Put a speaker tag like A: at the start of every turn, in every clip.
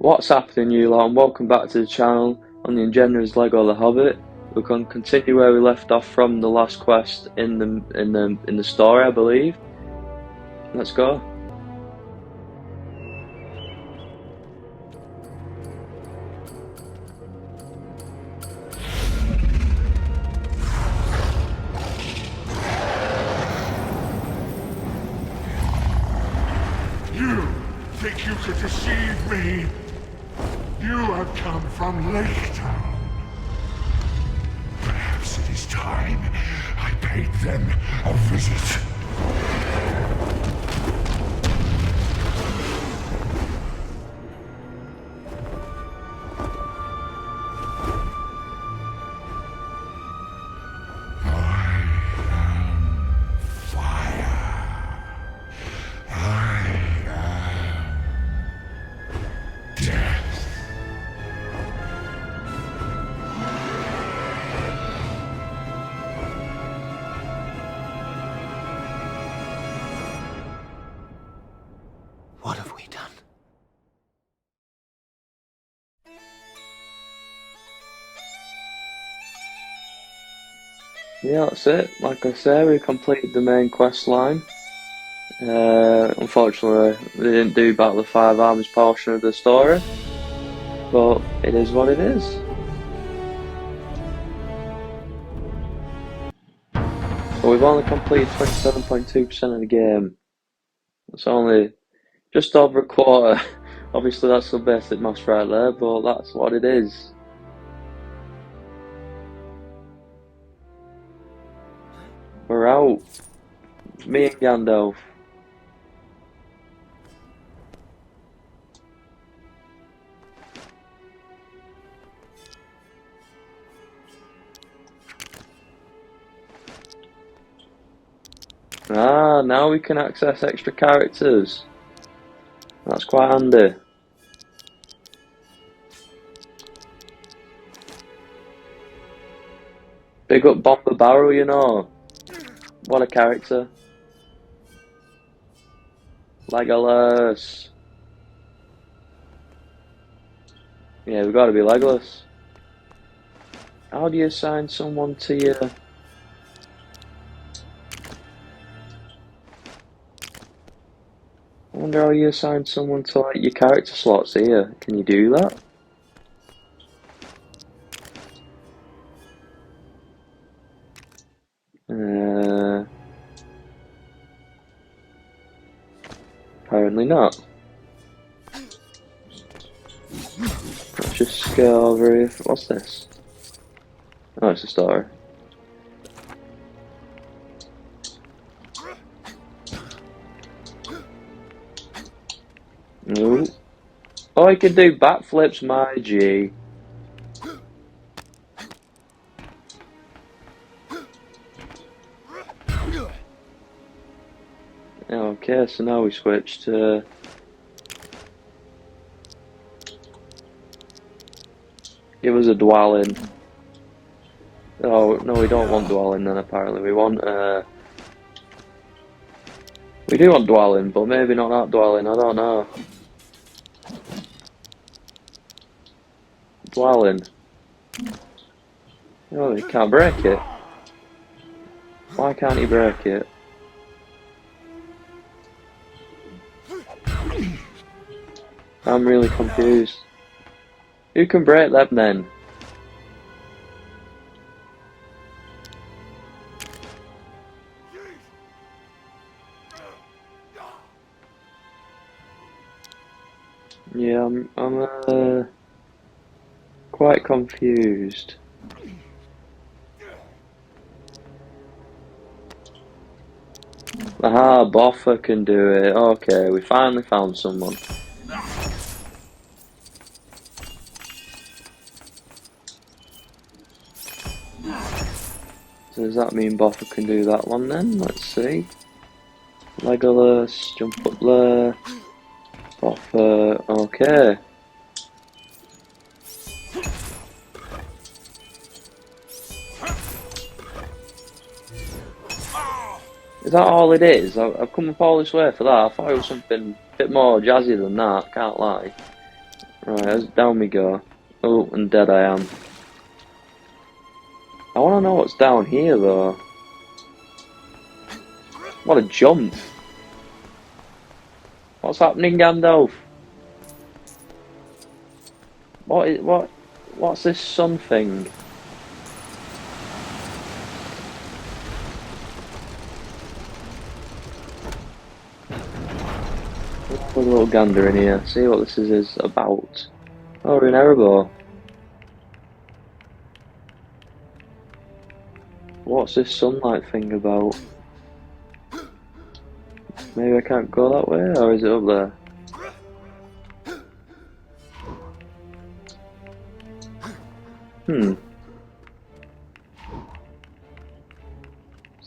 A: What's happening, you lot, and welcome back to the channel on the Engender's LEGO The Hobbit. We're going to continue where we left off from the last quest in the story, I believe. Let's go.
B: You think you could deceive me? You have come from Lake Town. Perhaps it is time I paid them a visit.
C: What have we done?
A: Yeah, that's it. Like I said, we completed the main quest line. Unfortunately, we didn't do Battle of Five Armies portion of the story, but it is what it is. So we've only completed 27.2% of the game. It's only just over a quarter. Obviously that's the basic maths right there, but that's what it is. We're out. It's me and Gandalf. Ah, now we can access extra characters. That's quite handy. Big up Bomber Barrow, you know. What a character. Legolas. Yeah, we've got to be Legolas. How do you assign someone to your... I wonder how you assign someone to like your character slots here. Can you do that? Apparently not. Let's just go over here. What's this? Oh, it's a story. No. Oh, I can do backflips, my G. Okay, so now we switch to... Give us a dwelling. Oh, no, we don't want dwelling then, apparently. We want, we do want dwelling, but maybe not that dwelling, I don't know. Dwelling. Oh, you can't break it. Why can't he break it? I'm really confused. Who can break them then? Yeah, I'm quite confused. Aha, Boffer can do it. Okay, we finally found someone. So does that mean Boffer can do that one then? Let's see. Legolas, jump up there. Boffer, okay. Is that all it is? I've come up all this way for that. I thought it was something a bit more jazzy than that, can't lie. Right, down we go. Oh, and dead I am. I want to know what's down here though. What a jump! What's happening, Gandalf? What's this sun thing? Put a little gander in here, see what this is about. Oh, we're in Erebor. What's this sunlight thing about? Maybe I can't go that way, or is it up there? Is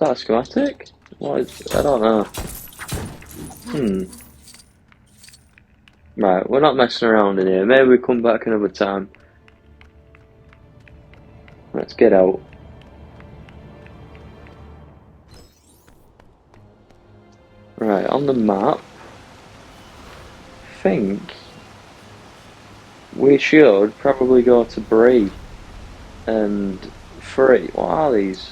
A: that a schematic? What is... I don't know. Right, we're not messing around in here. Maybe we come back another time. Let's get out. Right, on the map, I think we should probably go to Bree and Free. What are these?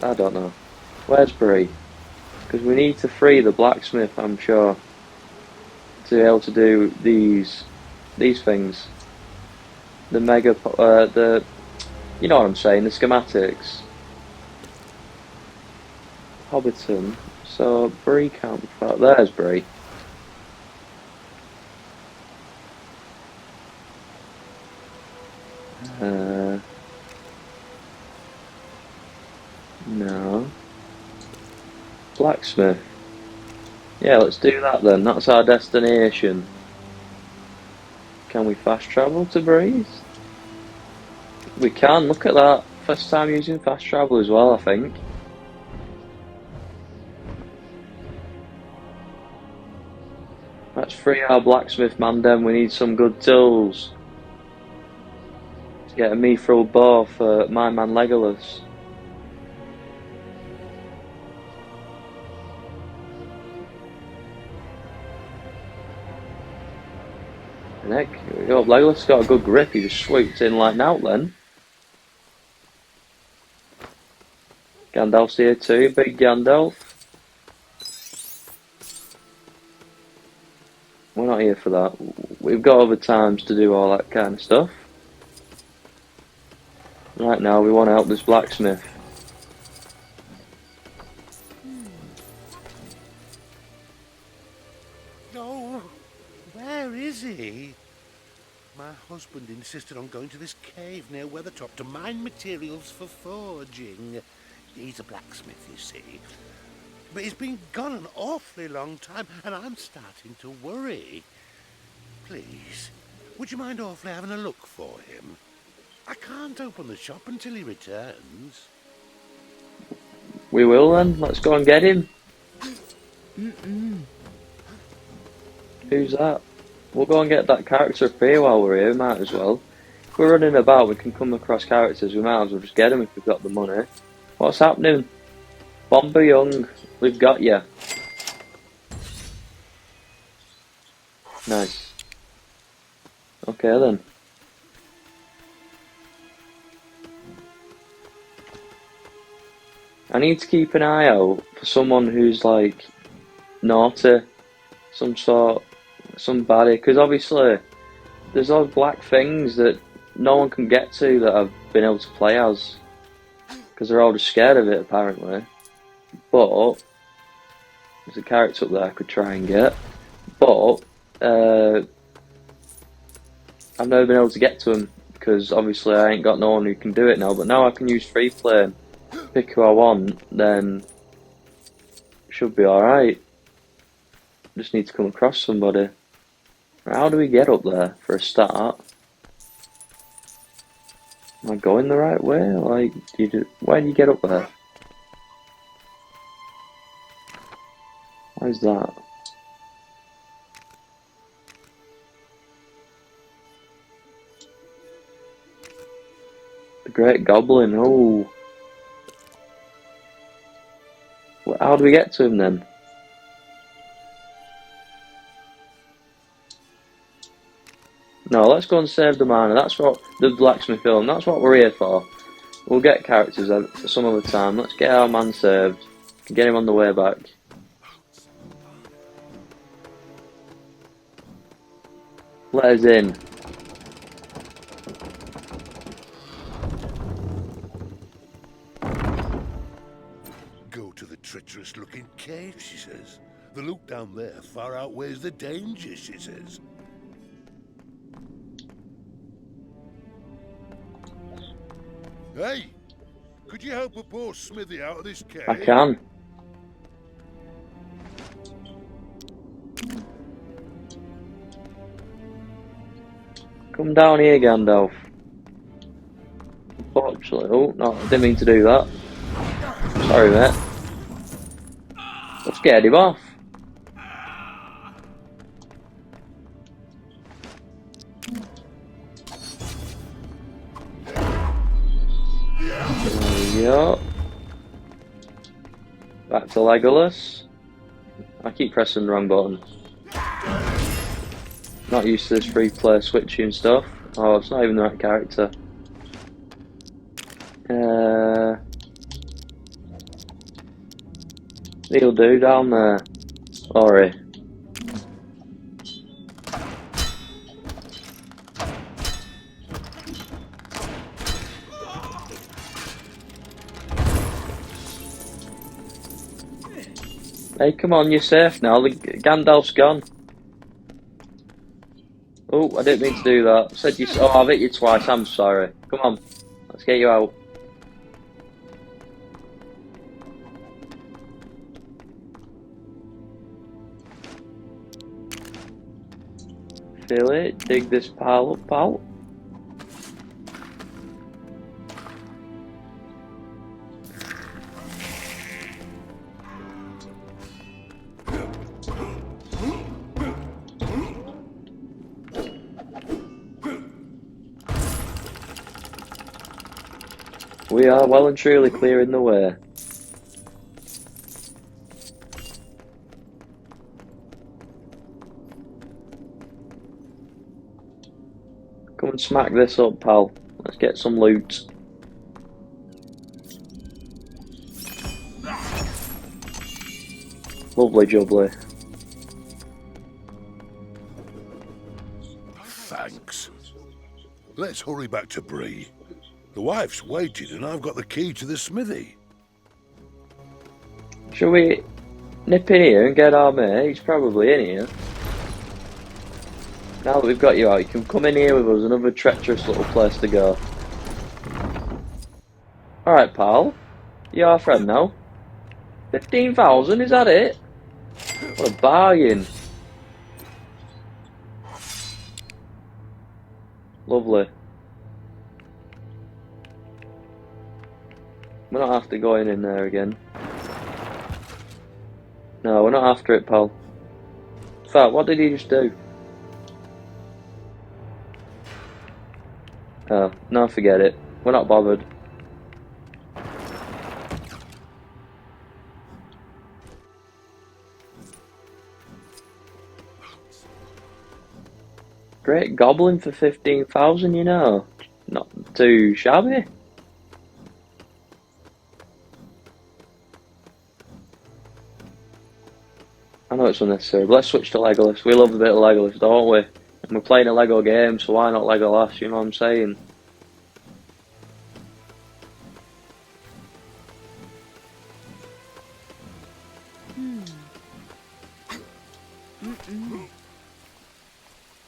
A: I don't know. Where's Bree? Because we need to free the blacksmith, I'm sure, to be able to do these things. The you know what I'm saying, the schematics. Hobbiton. So Bree can't. There's Bree. No. Blacksmith. Yeah, let's do that then. That's our destination. Can we fast travel to Breeze? We can, look at that. First time using fast travel as well, I think. Let's free our blacksmith man then, we need some good tools. Let's get a mithril bow for my man Legolas. And heck, Legolas got a good grip, he just swooped in like now then. Gandalf's here too, big Gandalf. We're not here for that. We've got other times to do all that kind of stuff. Right now we want to help this blacksmith.
D: Oh, where is he? My husband insisted on going to this cave near Weathertop to mine materials for forging. He's a blacksmith, you see. But he's been gone an awfully long time, and I'm starting to worry. Please, would you mind awfully having a look for him? I can't open the shop until he returns.
A: We will then, let's go and get him. Who's that? We'll go and get that character up here while we're here, might as well. If we're running about, we can come across characters, we might as well just get them if we've got the money. What's happening? Bomber Young, we've got you. Nice. Okay then. I need to keep an eye out for someone who's like naughty, some baddie, because obviously there's those black things that no one can get to that I've been able to play as, because they're all just scared of it apparently. But there's a character up there I could try and get, but I've never been able to get to him because obviously I ain't got no one who can do it now. But now I can use free play, pick who I want, then should be alright. Just need to come across somebody. How do we get up there for a start? Am I going the right way? Like, where do you get up there? What is that? The Great Goblin, oh. How do we get to him then? No, let's go and save the miner. That's what the blacksmith film. That's what we're here for. We'll get characters some other time. Let's get our man saved. Get him on the way back. Let us in.
D: Go to the treacherous-looking cave, she says. The loot down there far outweighs the danger, she says. Hey! Could you help a poor smithy out of this cave?
A: I can. Come down here, Gandalf. Unfortunately, oh no, I didn't mean to do that. Sorry, mate. I scared him off. There we go. Back to Legolas. I keep pressing the wrong button. Not used to this free play switching stuff. Oh, it's not even the right character. He'll do down there. Sorry. Hey, come on, you're safe now. Gandalf's gone. Oh, I didn't mean to do that. Said you. Oh, I've hit you twice. I'm sorry. Come on, let's get you out. Feel it. Dig this pile up, pal. We are well and truly clearing the way. Come and smack this up, pal. Let's get some loot. Lovely jubbly.
D: Thanks. Let's hurry back to Bree. The wife's waiting and I've got the key to the smithy.
A: Shall we nip in here and get our mate? He's probably in here. Now that we've got you out, you can come in here with us. Another treacherous little place to go. Alright, pal. You're our friend now. 15,000, is that it? What a bargain. Lovely. We're not after going in there again. No, we're not after it, pal. In fact, what did he just do? Oh, no, forget it. We're not bothered. Great goblin for 15,000, you know. Not too shabby. I know it's unnecessary, but let's switch to Legolas. We love a bit of Legolas, don't we? And we're playing a Lego game, so why not Legolas, you know what I'm saying?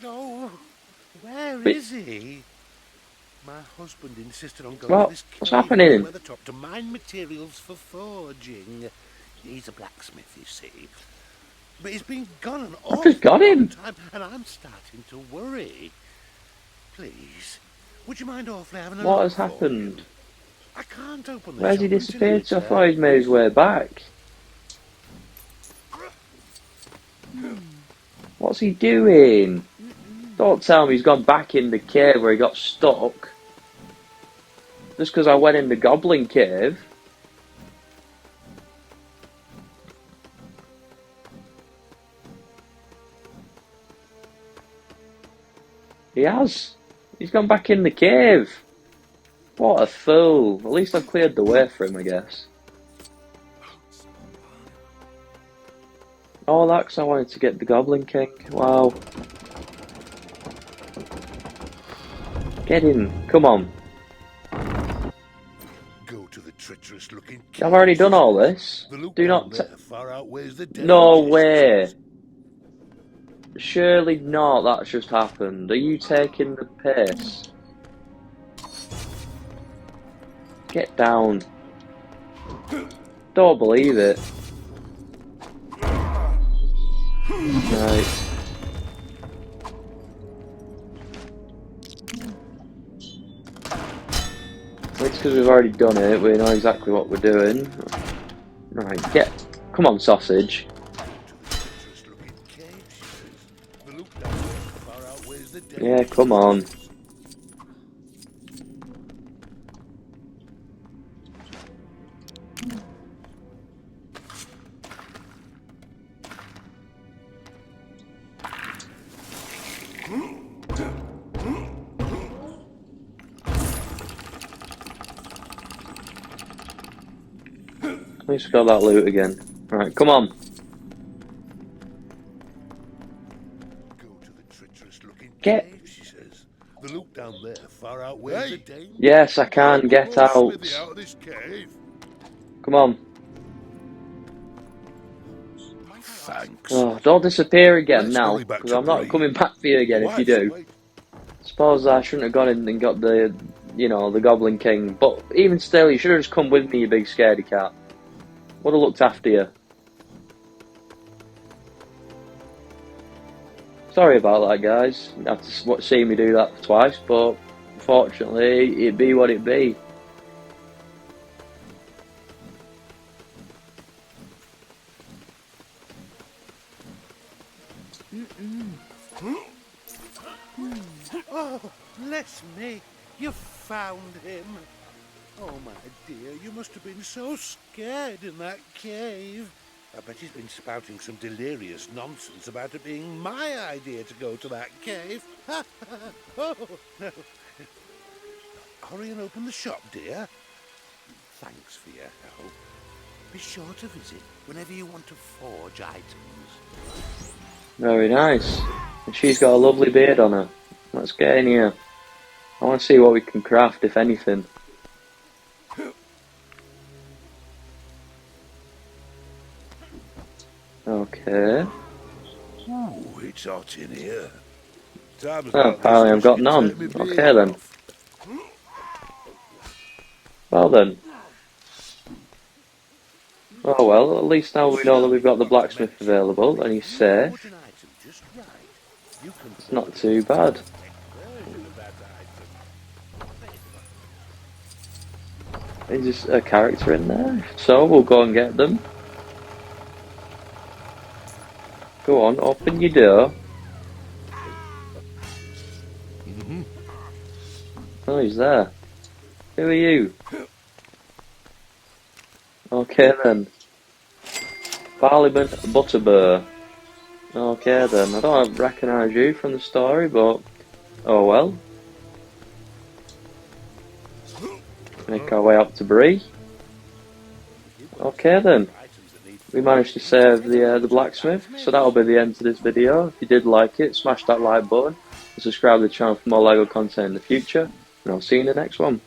D: No, where is he? My husband insisted on going
A: What?
D: to this
A: What's
D: cave
A: happening?
D: near the top to mine materials for forging. He's a blacksmith, you see. But he's been gone an
A: I've just got
D: awful long
A: him.
D: time, and I'm starting to worry. Please, would you mind awfully having a
A: What
D: look
A: has
D: for
A: happened?
D: him? I can't open the
A: Where's he
D: shop until
A: disappeared
D: he's
A: to? I thought he'd made his way back. What's he doing? Don't tell me he's gone back in the cave where he got stuck. Just because I went in the goblin cave. He has. He's gone back in the cave. What a fool. At least I've cleared the way for him, I guess. Oh, that's 'cause I wanted to get the Goblin King. Wow. Get in. Come on.
D: Go to the treacherous looking
A: I've already done all this. Do not.
D: far outweighs the
A: No
D: danger,
A: way. Surely not. That's just happened. Are you taking the piss? Get down. Don't believe it. Right. It's because we've already done it. We know exactly what we're doing. Right, get. Come on, sausage. Yeah, come on. At least we got that loot again. Right, come on. Get.
D: The loot down there far outweighs the danger.
A: Yes, I can get out. Come on.
D: Thanks.
A: Oh, don't disappear again
D: Let's
A: now,
D: hurry back
A: because
D: to
A: I'm not
D: Bree.
A: coming back for you again if you do. Suppose I shouldn't have gone in and got the, you know, the Goblin King. But even still, you should have just come with me, you big scaredy cat. Would have looked after you. Sorry about that, guys. You have to see me do that twice, but unfortunately, it be what it be.
D: Oh, bless me. You found him. Oh, my dear, you must have been so scared in that cave. I bet he's been spouting some delirious nonsense about it being my idea to go to that cave. Oh, no. Hurry and open the shop, dear. Thanks for your help. Be sure to visit whenever you want to forge items.
A: Very nice. And she's got a lovely beard on her. Let's get in here. I want to see what we can craft, if anything. Okay.
D: Ooh, it's hot in here.
A: Oh, apparently I've got none. Okay then. Well then. Oh well, at least now we know that we've got the blacksmith available and he's safe. It's not too bad. Is just a character in there? So we'll go and get them. Go on, open your door. Oh, he's there. Who are you? Okay then. Parliament Butterbur. Okay then, I don't recognise you from the story, but oh well. Make our way up to Bree. Okay then. We managed to save the blacksmith, so that'll be the end to this video. If you did like it, smash that like button and subscribe to the channel for more LEGO content in the future, and I'll see you in the next one.